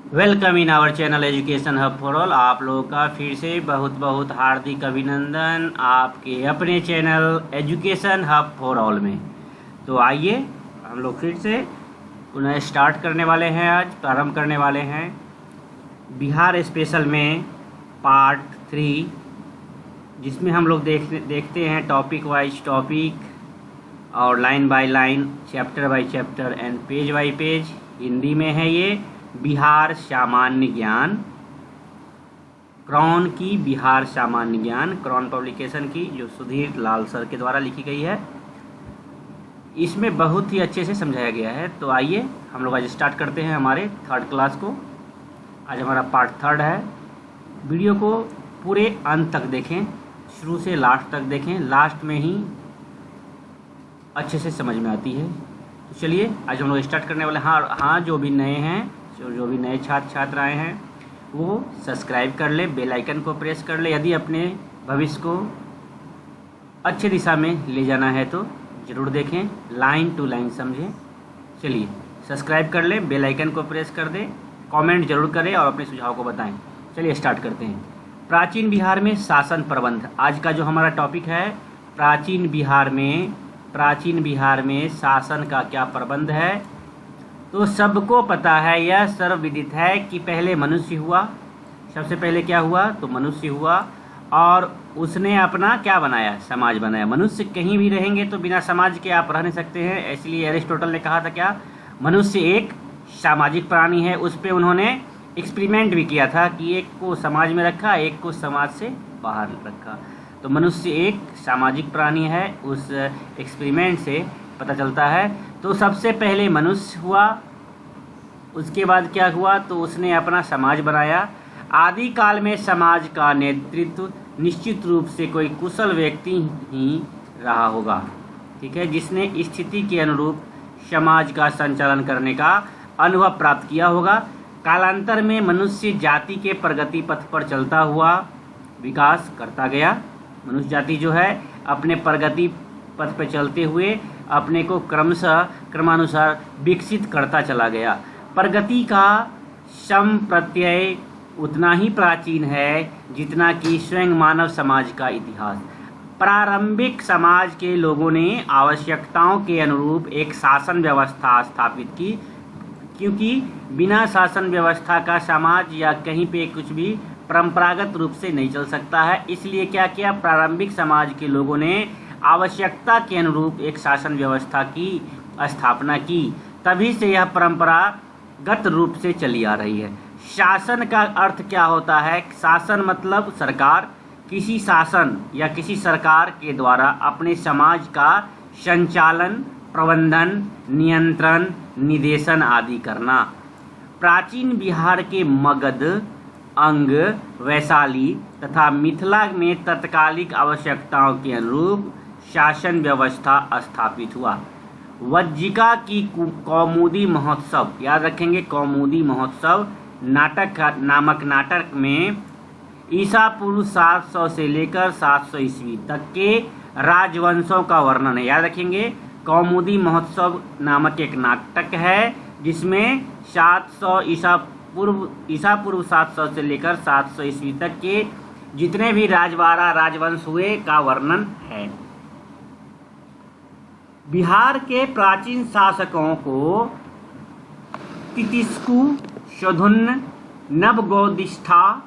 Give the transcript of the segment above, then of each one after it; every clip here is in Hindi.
Welcome in our channel Education Hub for all. आप लोगों का फिर से बहुत बहुत हार्दिक अभिनंदन आपके अपने channel Education Hub for all में। तो आइए हम लोग फिर से पुनः स्टार्ट करने वाले हैं, आज प्रारंभ करने वाले हैं बिहार स्पेशल में पार्ट 3, जिसमें हम लोग देखते हैं टॉपिक वाइज टॉपिक और line by line, chapter by chapter and page bye page. Hindi में है ये बिहार सामान्य ज्ञान, क्रॉन की बिहार सामान्य ज्ञान, क्रॉन पब्लिकेशन की, जो सुधीर लाल सर के द्वारा लिखी गई है। इसमें बहुत ही अच्छे से समझाया गया है। तो आइए हम लोग आज स्टार्ट करते हैं हमारे 3rd क्लास को। आज हमारा पार्ट 3 है। वीडियो को पूरे अंत तक देखें, शुरू से लास्ट तक देखें, लास्ट में ही अच्छे से समझ में आती है। तो चलिए आज हम लोग स्टार्ट करने वाले हैं। हाँ, जो भी नए हैं, जो भी नए छात्र आए हैं, वो सब्सक्राइब कर ले, बेल आइकन को प्रेस कर ले। यदि अपने भविष्य को अच्छी दिशा में ले जाना है तो ज़रूर देखें, लाइन टू लाइन समझें। चलिए सब्सक्राइब कर लें, बेल आइकन को प्रेस कर दें, कमेंट जरूर करें और अपने सुझाव को बताएं। चलिए स्टार्ट करते हैं। प्राचीन बिहार में शासन प्रबंध, आज का जो हमारा टॉपिक है, प्राचीन बिहार में शासन का क्या प्रबंध है। तो सबको पता है, यह सर्वविदित है कि पहले मनुष्य हुआ। सबसे पहले क्या हुआ? तो मनुष्य हुआ और उसने अपना क्या बनाया? समाज बनाया। मनुष्य कहीं भी रहेंगे तो बिना समाज के आप रह नहीं सकते हैं। इसलिए अरिस्टोटल ने कहा था क्या? मनुष्य एक सामाजिक प्राणी है। उस पर उन्होंने एक्सपेरिमेंट भी किया था कि एक को समाज में रखा, एक को समाज से बाहर रखा। तो मनुष्य एक सामाजिक प्राणी है, उस एक्सपेरिमेंट से पता चलता है। तो सबसे पहले मनुष्य हुआ, उसके बाद क्या हुआ? तो उसने अपना समाज बनाया। आदि काल में समाज का नेतृत्व निश्चित रूप से कोई कुशल व्यक्ति ही रहा होगा, ठीक है, जिसने स्थिति के अनुरूप समाज का संचालन करने का अनुभव प्राप्त किया होगा। कालांतर में मनुष्य जाति के प्रगति पथ पर चलता हुआ विकास करता गया। मनुष्य जाति जो है अपने प्रगति पथ पर चलते हुए अपने को क्रमानुसार विकसित करता चला गया। प्रगति का सम प्रत्यय उतना ही प्राचीन है जितना कि स्वयं मानव समाज का इतिहास। प्रारंभिक समाज के लोगों ने आवश्यकताओं के अनुरूप एक शासन व्यवस्था स्थापित की, क्योंकि बिना शासन व्यवस्था का समाज या कहीं पे कुछ भी परंपरागत रूप से नहीं चल सकता है। इसलिए क्या किया? प्रारंभिक समाज के लोगों ने आवश्यकता के अनुरूप एक शासन व्यवस्था की स्थापना की। तभी से यह परंपरागत रूप से चली आ रही है। शासन का अर्थ क्या होता है? शासन मतलब सरकार। किसी शासन या किसी सरकार के द्वारा अपने समाज का संचालन, प्रबंधन, नियंत्रण, निर्देशन आदि करना। प्राचीन बिहार के मगध, अंग, वैशाली तथा मिथिला में तत्कालिक आवश्यकताओं के अनुरूप शासन व्यवस्था स्थापित हुआ। वज्जिका की कौमुदी महोत्सव, याद रखेंगे, कौमुदी महोत्सव नामक नाटक में ईसा पूर्व 700 से लेकर 700 ईस्वी तक के राजवंशों का वर्णन है। याद रखेंगे, कौमुदी महोत्सव नामक एक नाटक है जिसमें 700 ईसा पूर्व 700 से लेकर 700 ईस्वी तक के जितने भी राजवंश हुए का वर्णन है। बिहार के प्राचीन शासकों को तितिस्कु, शोधुन्न, नवगोदिष्ठा,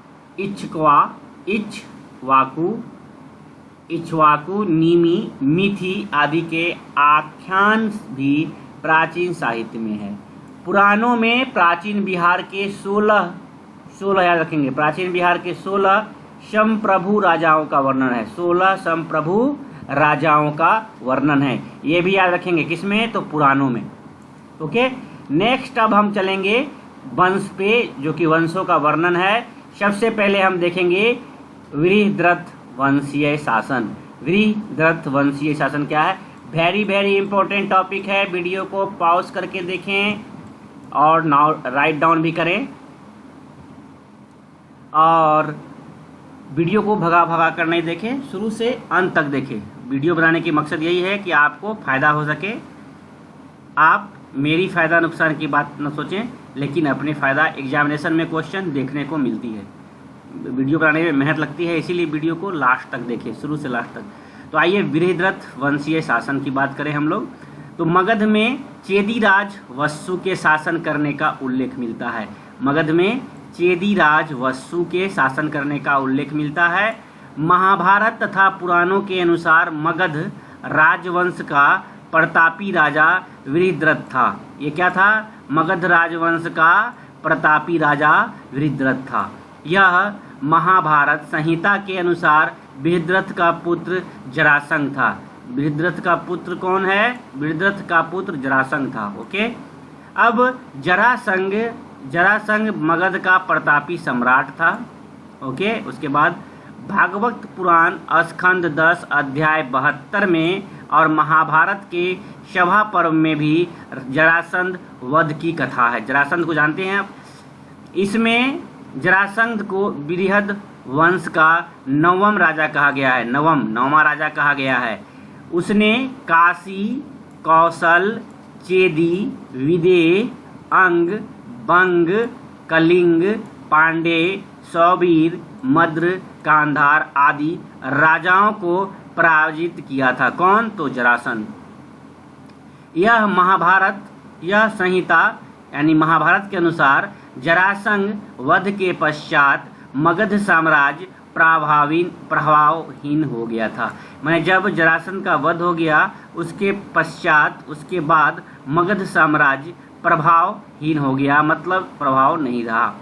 इक्ष्वाकु, निमि, मिथि आदि के आख्यान भी प्राचीन साहित्य में है। पुराणों में प्राचीन बिहार के 16 याद रखेंगे, प्राचीन बिहार के 16 संप्रभु राजाओं का वर्णन है। 16 संप्रभु राजाओं का वर्णन है। ये भी याद रखेंगे, किसमें? तो पुराणों में। ओके, नेक्स्ट अब हम चलेंगे वंश पे, जो कि वंशों का वर्णन है। सबसे पहले हम देखेंगे वृहद्रथ वंशीय शासन। वृहद्रथ वंशीय शासन क्या है? वेरी वेरी इंपॉर्टेंट टॉपिक है। वीडियो को पॉज करके देखें और राइट डाउन भी करें, और वीडियो को भगा कर नहीं देखें, शुरू से अंत तक देखें। वीडियो बनाने की मकसद यही है कि आपको फ़ायदा हो सके। आप मेरी फ़ायदा नुकसान की बात न सोचें, लेकिन अपने फ़ायदा एग्जामिनेशन में क्वेश्चन देखने को मिलती है। वीडियो बनाने में मेहनत लगती है, इसीलिए वीडियो को लास्ट तक देखें, शुरू से लास्ट तक। तो आइए बृहद्रथ वंशीय शासन की बात करें हम लोग। तो मगध में चेदीराज वस्सु के शासन करने का उल्लेख मिलता है। मगध में चेदीराज वस्सु के शासन करने का उल्लेख मिलता है। महाभारत तथा पुराणों के अनुसार मगध राजवंश का प्रतापी राजा बृहद्रथ था। ये क्या था? मगध राजवंश का प्रतापी राजा बृहद्रथ था। यह महाभारत संहिता के अनुसार बृहद्रथ का पुत्र जरासंध था। बृहद्रथ का पुत्र कौन है? बृहद्रथ का पुत्र जरासंध था। ओके, अब जरासंध मगध का प्रतापी सम्राट था। ओके, उसके बाद भागवत पुराण स्कंद 10 अध्याय 72 में और महाभारत के सभा पर्व में भी जरासंध वध की कथा है। जरासंध को जानते हैं आप? इसमें जरासंध को बृहद वंश का नवम राजा कहा गया है। नवमा राजा कहा गया है। उसने काशी, कौशल, चेदी, विदेह, अंग, बंग, कलिंग, पांडे, सौबीर, मद्र, गांधार आदि राजाओं को पराजित किया था। कौन? तो जरासंध। यह संहिता यानी महाभारत के अनुसार जरासंध वध के पश्चात मगध साम्राज्य प्रभावहीन हो गया था। मैंने जब जरासंध का वध हो गया उसके पश्चात, उसके बाद मगध साम्राज्य प्रभावहीन हो गया, मतलब प्रभाव नहीं रहा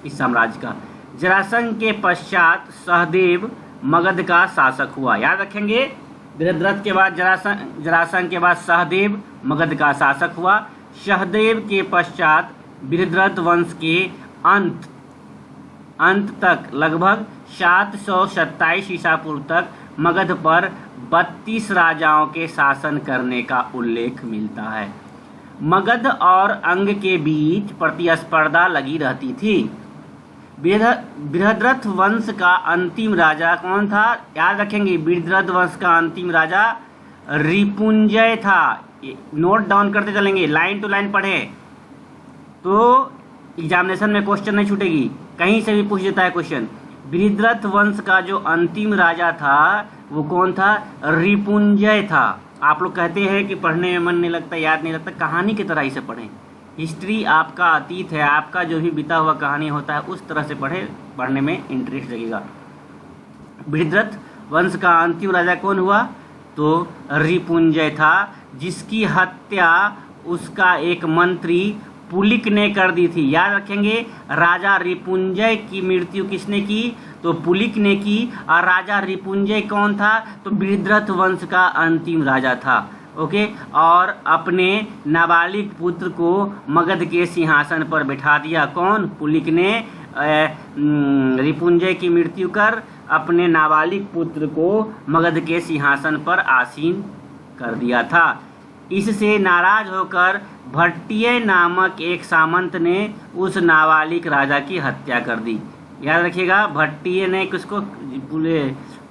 इस साम्राज्य का। जरासंध के पश्चात सहदेव मगध का शासक हुआ। याद रखेंगे, बृहद्रथ के बाद जरासंध के बाद सहदेव मगध का शासक हुआ। सहदेव के पश्चात बृहद्रथ वंश के अंत तक लगभग 727 ईसा पूर्व तक मगध पर 32 राजाओं के शासन करने का उल्लेख मिलता है। मगध और अंग के बीच प्रतिस्पर्धा लगी रहती थी। बृहद्रथ वंश का अंतिम राजा कौन था? याद रखेंगे, बृहद्रथ वंश का अंतिम राजा रिपुंजय था। नोट डाउन करते चलेंगे, लाइन टू लाइन पढ़े तो एग्जामिनेशन में क्वेश्चन नहीं छूटेगी, कहीं से भी पूछ देता है क्वेश्चन। बृहद्रथ वंश का जो अंतिम राजा था वो कौन था? रिपुंजय था। आप लोग कहते हैं कि पढ़ने में मन नहीं लगता, याद नहीं लगता, कहानी की तरह इसे पढ़ें। हिस्ट्री आपका अतीत है, आपका जो भी बीता हुआ कहानी होता है उस तरह से पढ़ने में इंटरेस्ट लगेगा। बृहद्रथ वंश का अंतिम राजा कौन हुआ? तो रिपुंजय था, जिसकी हत्या उसका एक मंत्री पुलिक ने कर दी थी। याद रखेंगे, राजा रिपुंजय की मृत्यु किसने की? तो पुलिक ने की। और राजा रिपुंजय कौन था? तो बृहद्रथ वंश का अंतिम राजा था। ओके, और अपने नाबालिग पुत्र को मगध के सिंहासन पर बैठा दिया। कौन? पुलिक ने रिपुंजय की मृत्यु कर अपने नाबालिग पुत्र को मगध के सिंहासन पर आसीन कर दिया था। इससे नाराज होकर भट्टिय नामक एक सामंत ने उस नाबालिग राजा की हत्या कर दी। याद रखिएगा, भट्टिय ने किसको?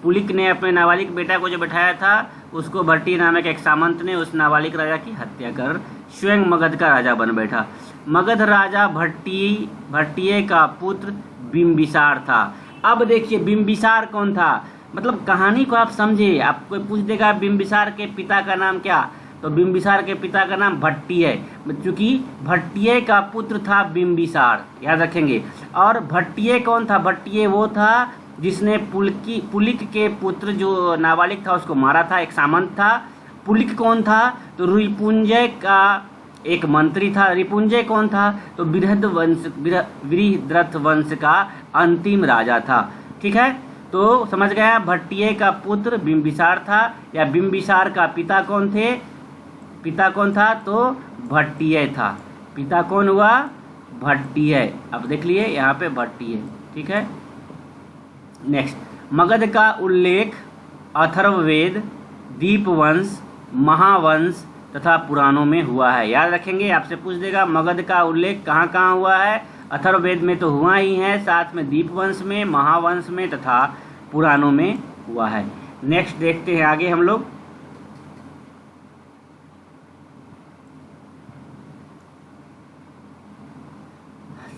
पुलिक ने अपने नाबालिग बेटा को जो बैठाया था उसको भट्टिय नामक एक सामंत ने उस नाबालिग राजा की हत्या कर स्वयं मगध का राजा बन बैठा। मगध राजा भट्टिय का पुत्र बिंबिसार था। अब देखिए बिंबिसार कौन था, मतलब कहानी को आप समझे। आपको पूछ देगा बिंबिसार के पिता का नाम क्या? तो बिंबिसार के पिता का नाम भट्टिय है, क्योंकि भट्टिय का पुत्र था बिंबिसार। याद रखेंगे। और भट्टिय कौन था? भट्टिय वो था जिसने पुलिक के पुत्र जो नाबालिग था उसको मारा था, एक सामंत था। पुलिक कौन था? तो रिपुंजय का एक मंत्री था। रिपुंजय कौन था? तो बृहद्रथ वंश का अंतिम राजा था। ठीक है, तो समझ गया, भट्टिय का पुत्र बिंबिसार था, या बिंबिसार का पिता कौन थे? पिता कौन था? तो भट्टिय था। पिता कौन हुआ? भट्टिय। अब देख लिए यहाँ पे भट्टिय। ठीक है, नेक्स्ट, मगध का उल्लेख अथर्ववेद, दीपवंश, महावंश तथा पुराणों में हुआ है। याद रखेंगे, आपसे पूछ देगा मगध का उल्लेख कहाँ कहाँ हुआ है। अथर्ववेद में तो हुआ ही है, साथ में दीपवंश में, महावंश में तथा पुराणों में हुआ है। नेक्स्ट देखते हैं आगे हम लोग।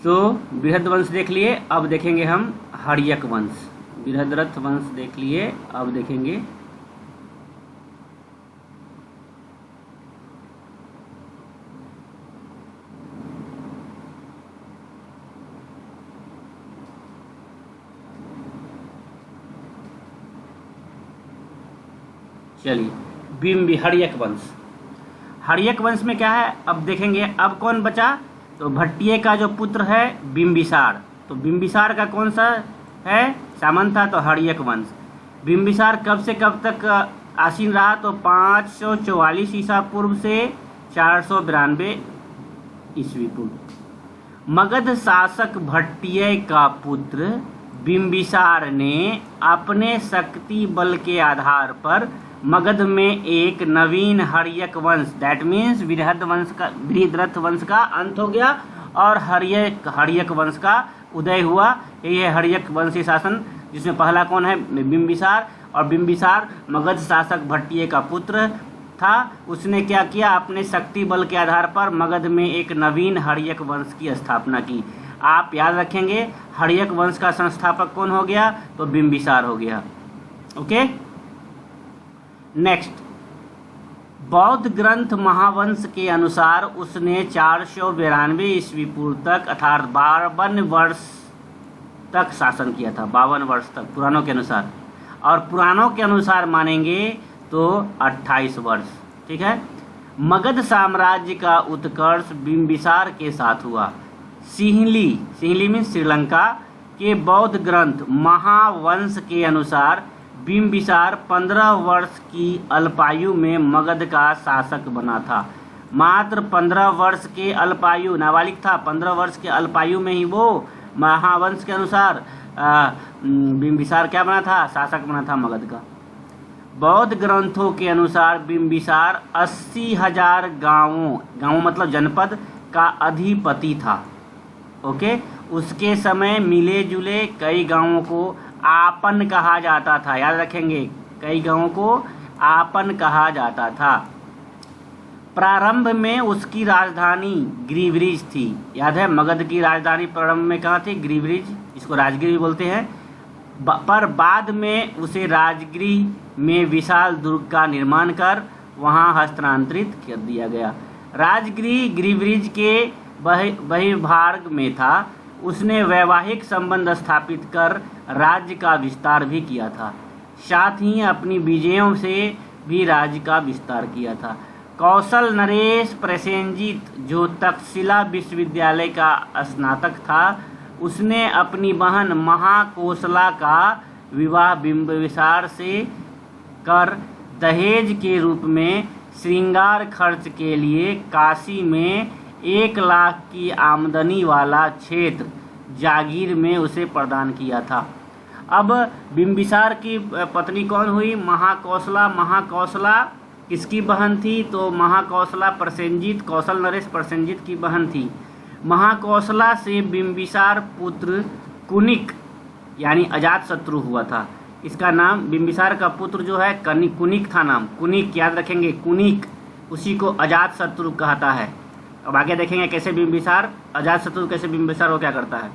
तो बृहद वंश देख लिए, अब देखेंगे हम हर्यक वंश। बृहद्रथ वंश देख लिए, अब देखेंगे चलिए बिंबी हर्यक वंश। हर्यक वंश में क्या है अब देखेंगे। अब कौन बचा, तो भट्टिये का जो पुत्र है बिंबिसार, तो बिंबिसार का कौन सा है सामंत था, तो हर्यक वंश। बिंबिसार कब से कब तक आसीन रहा, तो 544 ईसा पूर्व से 492 ईस्वी पूर्व। मगध शासक भट्टिये का पुत्र बिंबिसार ने अपने शक्ति बल के आधार पर मगध में एक नवीन हर्यक वंश, दैट मीन्स बृहद्रथ वंश का अंत हो गया और हर्यक वंश का उदय हुआ। यही है हर्यक वंशी शासन, जिसमें पहला कौन है बिंबिसार, और बिंबिसार मगध शासक भट्टिये का पुत्र था। उसने क्या किया, अपने शक्ति बल के आधार पर मगध में एक नवीन हर्यक वंश की स्थापना की। आप याद रखेंगे हर्यक वंश का संस्थापक कौन हो गया, तो बिंबिसार हो गया। ओके, नेक्स्ट, बौद्ध ग्रंथ महावंश के अनुसार उसने 492 ईस्वी पूर्व तक अर्थात 52 वर्ष तक शासन किया था, 52 वर्ष तक पुराणों के अनुसार, और पुराणों के अनुसार मानेंगे तो 28 वर्ष। ठीक है, मगध साम्राज्य का उत्कर्ष बिंबिसार के साथ हुआ। सिंहली मीन्स श्रीलंका के बौद्ध ग्रंथ महावंश के अनुसार बिंबिसार 15 वर्ष की अल्पायु में मगध का शासक बना था। मात्र 15 वर्ष के अल्पायु, नाबालिग था, 15 वर्ष के अल्पायु में ही वो महावंश के अनुसार बिंबिसार क्या बना था, शासक बना था मगध का। बौद्ध ग्रंथों के अनुसार बिंबिसार 80,000 गांवों मतलब जनपद का अधिपति था। ओके, उसके समय मिले जुले कई गांवों को आपन कहा जाता था। याद रखेंगे, कई गांवों को आपन कहा जाता था। प्रारंभ में उसकी राजधानी गिरिब्रिज थी। याद है, मगध की राजधानी प्रारंभ में कहाँ थी, गिरिब्रिज, इसको राजगिरी भी बोलते हैं। पर बाद में उसे राजगिरी में विशाल दुर्ग का निर्माण कर वहाँ हस्तांतरित कर दिया गया। राजगिरी गिरिब्रिज के बहिर्भाग में था। उसने वैवाहिक संबंध स्थापित कर राज्य का विस्तार भी किया था, साथ ही अपनी विजयों से भी राज्य का विस्तार किया था। कौशल नरेश प्रसेनजीत, जो तक्षशिला विश्वविद्यालय का स्नातक था, उसने अपनी बहन महाकोशला का विवाह बिंबिसार से कर दहेज के रूप में श्रृंगार खर्च के लिए काशी में 1 लाख की आमदनी वाला क्षेत्र जागीर में उसे प्रदान किया था। अब बिंबिसार की पत्नी कौन हुई, महाकौशला। महाकौशला किसकी बहन थी, तो महाकौशला प्रसेनजीत, कौशल नरेश प्रसेनजीत की बहन थी। महाकौशला से बिंबिसार पुत्र कुनिक यानी अजातशत्रु हुआ था। इसका नाम बिंबिसार का पुत्र जो है कुनिक था नाम, कुनिक याद रखेंगे, कुनिक, उसी को अजातशत्रु कहता है। अब आगे देखेंगे कैसे बिंबिसार अजातशत्रु कैसे बिंबिसार वो क्या करता है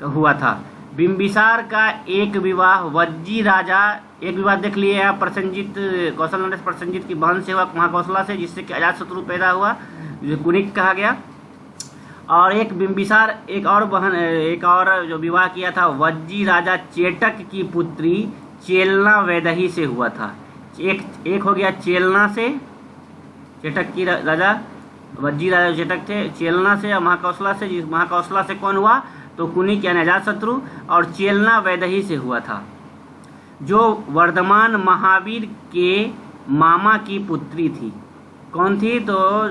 हुआ था। बिंबिसार का एक विवाह वज्जी राजा, एक विवाह देख लिए यहाँ प्रसेनजीत, कौशल नरेश प्रसेनजीत की बहन से हुआ महाकौशला से, जिससे कि अजातशत्रु पैदा हुआ, जो कुनिक कहा गया। और एक बिंबिसार एक और जो विवाह किया था वज्जी राजा चेटक की पुत्री चेलना वैदही से हुआ था। एक हो गया चेलना से, चेटक की राजा वज्जी राजा चेटक थे, चेलना से और महाकौशला से। जिस महाकौशला से कौन हुआ, तो कुनिक यानी अजातशत्रु, और चेलना वैदही से हुआ था, जो वर्धमान महावीर के मामा की पुत्री थी। कौन थी, तो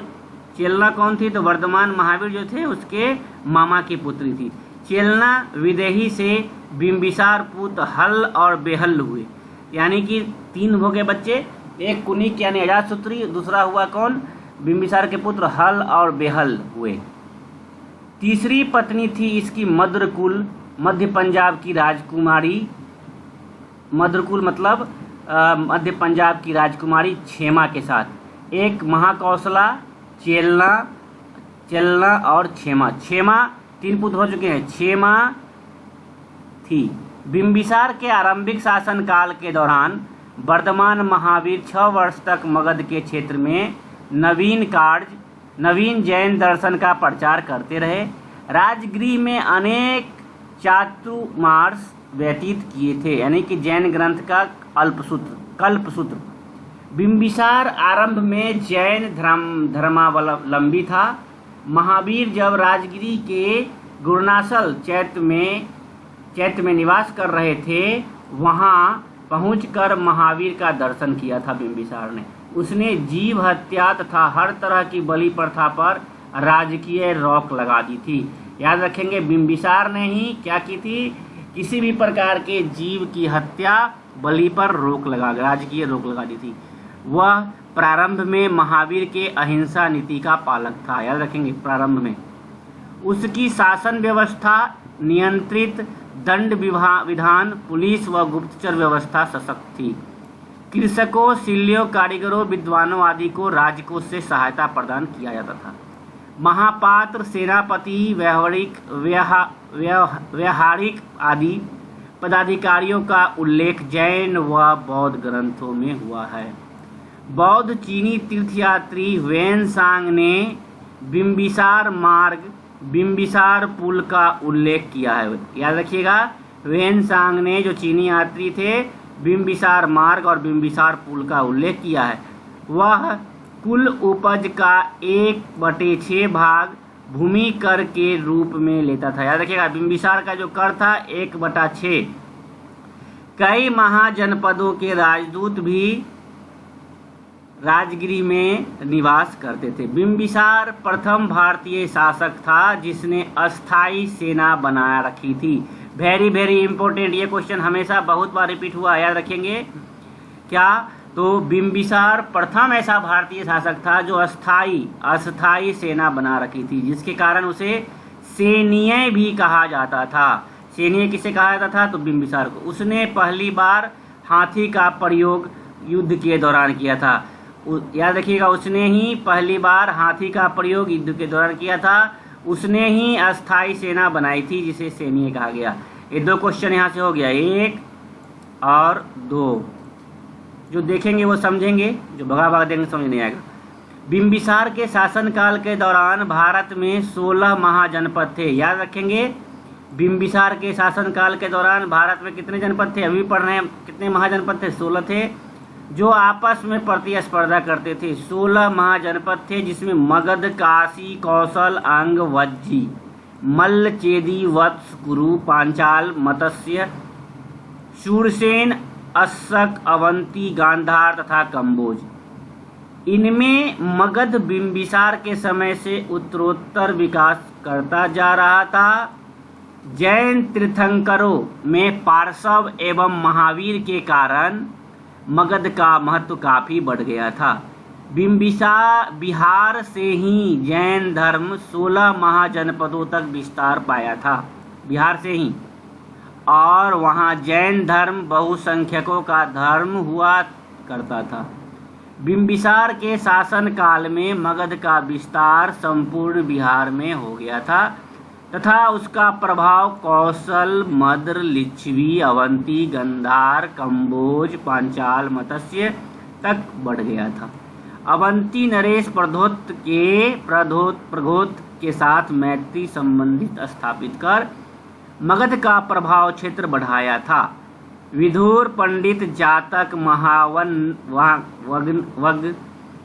चेलना कौन थी, तो वर्धमान महावीर जो थे उसके मामा की पुत्री थी। चेलना विदेही से बिंबिसार पुत्र हल और बेहल हुए, यानी कि 3 हो गए बच्चे, एक कुनिक यानी अजातशत्रु, दूसरा हुआ कौन, बिंबिसार के पुत्र हल और बेहल हुए। तीसरी पत्नी थी इसकी मद्रकुल, मध्य पंजाब की राजकुमारी, मद्रकुल मतलब मध्य पंजाब की राजकुमारी क्षेमा के साथ। एक महाकौशला, चेलना और क्षेमा। क्षेमा 3 पुत्र हो चुके हैं, क्षेमा थी। बिंबिसार के आरंभिक शासन काल के दौरान वर्धमान महावीर 6 वर्ष तक मगध के क्षेत्र में नवीन जैन दर्शन का प्रचार करते रहे। राजगृह में अनेक चातुर्मास व्यतीत किए थे, यानी कि जैन ग्रंथ का कल्पसूत्र। बिंबिसार आरंभ में जैन धर्मावलंबी था। महावीर जब राजगिरी के गुरनासल चैत्य में निवास कर रहे थे, वहाँ पहुंचकर महावीर का दर्शन किया था बिंबिसार ने। उसने जीव हत्या तथा हर तरह की बलि प्रथा पर राजकीय रोक लगा दी थी। याद रखेंगे, बिंबिसार ने ही क्या की थी, किसी भी प्रकार के जीव की हत्या बलि पर राजकीय रोक लगा दी थी। वह प्रारंभ में महावीर के अहिंसा नीति का पालक था। याद रखेंगे, प्रारंभ में उसकी शासन व्यवस्था नियंत्रित, दंड विधान, पुलिस व गुप्तचर व्यवस्था सशक्त थी। कृषकों, शिल्पियों, कारीगरों, विद्वानों आदि को राजकोष से सहायता प्रदान किया जाता था। महापात्र, सेनापति, व्यावहारिक आदि पदाधिकारियों का उल्लेख जैन व बौद्ध ग्रंथों में हुआ है। बौद्ध चीनी तीर्थयात्री वेनसांग ने बिंबिसार पुल का उल्लेख किया है। याद रखिएगा, वेनसांग ने, जो चीनी यात्री थे, बिंबिसार मार्ग और बिंबिसार पुल का उल्लेख किया है। वह कुल उपज का 1/6 भाग भूमि कर के रूप में लेता था। याद रखिएगा, बिंबिसार का जो कर था 1/6। कई महाजनपदों के राजदूत भी राजगिरी में निवास करते थे। बिंबिसार प्रथम भारतीय शासक था जिसने अस्थाई सेना बना रखी थी। वेरी वेरी इंपॉर्टेंट, ये क्वेश्चन हमेशा बहुत बार रिपीट हुआ। याद रखेंगे क्या, तो बिंबिसार प्रथम ऐसा भारतीय शासक था जो अस्थाई सेना बना रखी थी, जिसके कारण उसे सैन्य भी कहा जाता था। सैन्य किसे कहा जाता था, तो बिंबिसार को। उसने पहली बार हाथी का प्रयोग युद्ध के दौरान किया था। याद रखिएगा, उसने ही पहली बार हाथी का प्रयोग युद्ध के दौरान किया था। उसने ही अस्थाई सेना बनाई थी जिसे सैन्य कहा गया। ये 2 क्वेश्चन यहाँ से हो गया, 1 और 2। जो देखेंगे वो समझेंगे, जो भगा देंगे समझ नहीं आएगा। बिंबिसार के शासनकाल के दौरान भारत में 16 महाजनपद थे। याद रखेंगे, बिंबिसार के शासनकाल के दौरान भारत में कितने जनपद थे, अभी पढ़ रहे हैं, कितने महाजनपद थे, 16 थे, जो आपस में प्रतिस्पर्धा करते थे। 16 महाजनपद थे, जिसमें मगध, काशी, कौशल, अंग, वज्जी, मल्ल, चेदी, वत्स, कुरु, पांचाल, मत्स्य, शूरसेन, अस्सक, अवंती, गांधार तथा कंबोज। इनमें मगध बिंबिसार के समय से उत्तरोत्तर विकास करता जा रहा था। जैन तीर्थंकरों में पार्श्व एवं महावीर के कारण मगध का महत्व काफी बढ़ गया था। बिहार से ही जैन धर्म 16 महाजनपदों तक विस्तार पाया था, बिहार से ही, और वहाँ जैन धर्म बहुसंख्यकों का धर्म हुआ करता था। बिंबिसार के शासन काल में मगध का विस्तार संपूर्ण बिहार में हो गया था तथा उसका प्रभाव कौशल, मद्र, लिच्छवी, अवंती, गंधार, कंबोज, पांचाल, मत्स्य तक बढ़ गया था। अवंती नरेश प्रघोत के साथ मैत्री संबंधित स्थापित कर मगध का प्रभाव क्षेत्र बढ़ाया था। विदुर, पंडित, जातक, महावन, वग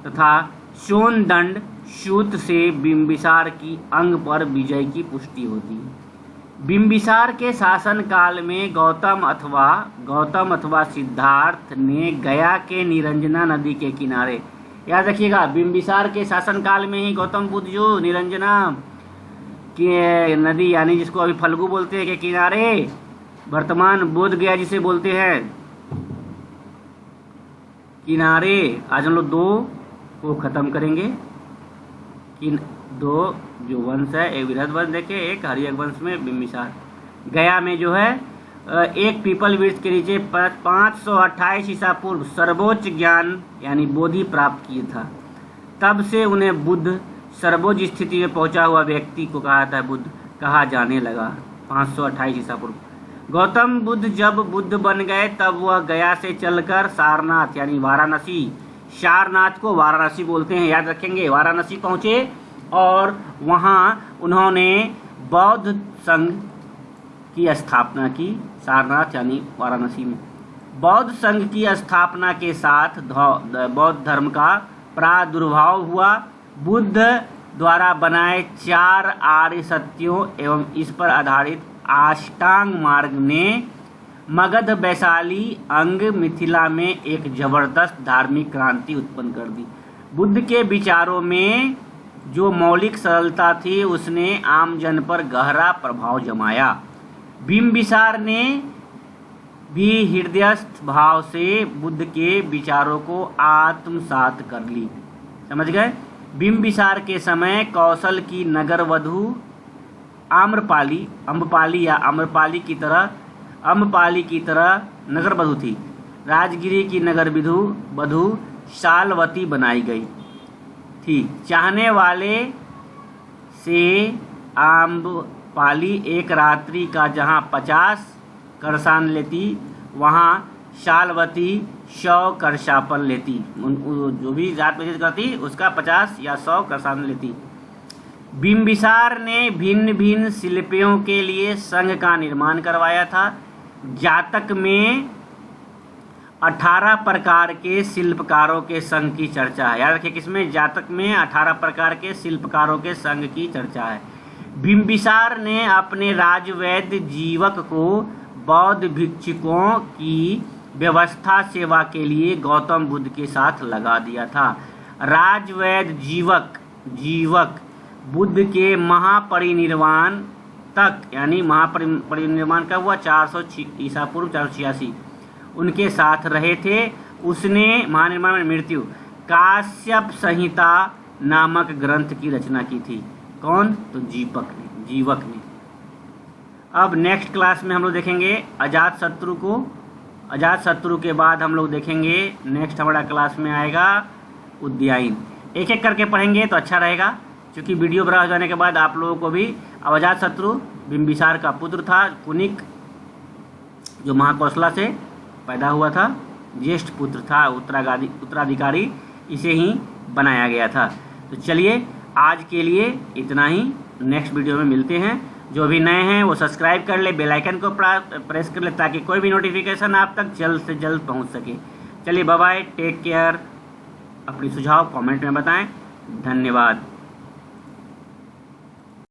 तथा शोनदंड सूत से बिंबिसार की अंग पर विजय की पुष्टि होती है। बिंबिसार के शासन काल में गौतम अथवा सिद्धार्थ ने गया के निरंजना नदी के किनारे, याद रखिएगा, बिंबिसार के शासन काल में ही गौतम बुद्ध जो निरंजना की नदी, यानी जिसको अभी फल्गु बोलते हैं, के किनारे, वर्तमान बोध गया जिसे बोलते हैं, किनारे, आज हम लोग 2 को खत्म करेंगे। इन 2 जो वंश है, एक बृहद वंश देखे, एक हरियक वंश में बिंबिसार। गया में जो है एक पीपल वृक्ष के नीचे 528 ईसा पूर्व सर्वोच्च ज्ञान यानी बोधि प्राप्त किया था। तब से उन्हें बुद्ध, सर्वोच्च स्थिति में पहुंचा हुआ व्यक्ति को कहा था बुद्ध। कहा जाने लगा। 528 ईसा पूर्व। गौतम बुद्ध जब बुद्ध बन गए तब वह गया से चलकर सारनाथ यानी वाराणसी, सारनाथ को वाराणसी बोलते हैं, याद रखेंगे, वाराणसी पहुँचे और वहाँ उन्होंने बौद्ध संघ की स्थापना की। सारनाथ यानी वाराणसी में बौद्ध संघ की स्थापना के साथ बौद्ध धर्म का प्रादुर्भाव हुआ। बुद्ध द्वारा बनाए 4 आर्य सत्यों एवं इस पर आधारित अष्टांग मार्ग ने मगध, वैशाली, अंग, मिथिला में एक जबरदस्त धार्मिक क्रांति उत्पन्न कर दी। बुद्ध के विचारों में जो मौलिक सरलता थी उसने आम जन पर गहरा प्रभाव जमाया। बिंबिसार ने भी हृदयस्थ भाव से बुद्ध के विचारों को आत्मसात कर ली। समझ गए? बिंबिसार के समय कौशल की नगर वधु अम्रपाली की तरह नगर वधु थी। राजगिरी की नगर वधु शालवती बनाई गई थी। चाहने वाले से अम्रपाली एक रात्रि का जहाँ 50 करसान लेती वहाँ शालवती 100 करशापन लेती। जो भी जात में करती उसका 50 या 100 करसान लेती। बिंबिसार ने भिन्न भिन्न शिल्पियों के लिए संघ का निर्माण करवाया था। जातक में 18 प्रकार के शिल्पकारों के संघ की चर्चा है। याद रखिए किसमें? जातक में 18 प्रकार के शिल्पकारों के संघ की चर्चा है। बिंबिसार ने अपने राजवैद्य जीवक को बौद्ध भिक्षुकों की व्यवस्था सेवा के लिए गौतम बुद्ध के साथ लगा दिया था। राजवैद्य जीवक बुद्ध के महापरिनिर्वाण तक यानी महापरिनिर्वाण का हुआ 400 ईसा पूर्व 486 उनके साथ रहे थे। उसने महानिर्वाण में मृत्यु काश्यप संहिता नामक ग्रंथ की रचना की थी। कौन? तो जीवक ने। अब नेक्स्ट क्लास में हम लोग देखेंगे अजातशत्रु को। अजातशत्रु के बाद हम लोग देखेंगे नेक्स्ट हमारा क्लास में आएगा उदयन। एक एक करके पढ़ेंगे तो अच्छा रहेगा, क्योंकि वीडियो बड़ा हो जाने के बाद आप लोगों को भी। अब अजातशत्रु बिंबिसार का पुत्र था। कुनिक जो महाकौशला से पैदा हुआ था, ज्येष्ठ पुत्र था, उत्तराधिकारी इसे ही बनाया गया था। तो चलिए आज के लिए इतना ही। नेक्स्ट वीडियो में मिलते हैं। जो भी नए हैं वो सब्सक्राइब कर ले, बेल आइकन को प्रेस कर ले ताकि कोई भी नोटिफिकेशन आप तक जल्द से जल्द पहुंच सके। चलिए बाय बाय, टेक केयर। अपनी सुझाव कमेंट में बताएं। धन्यवाद।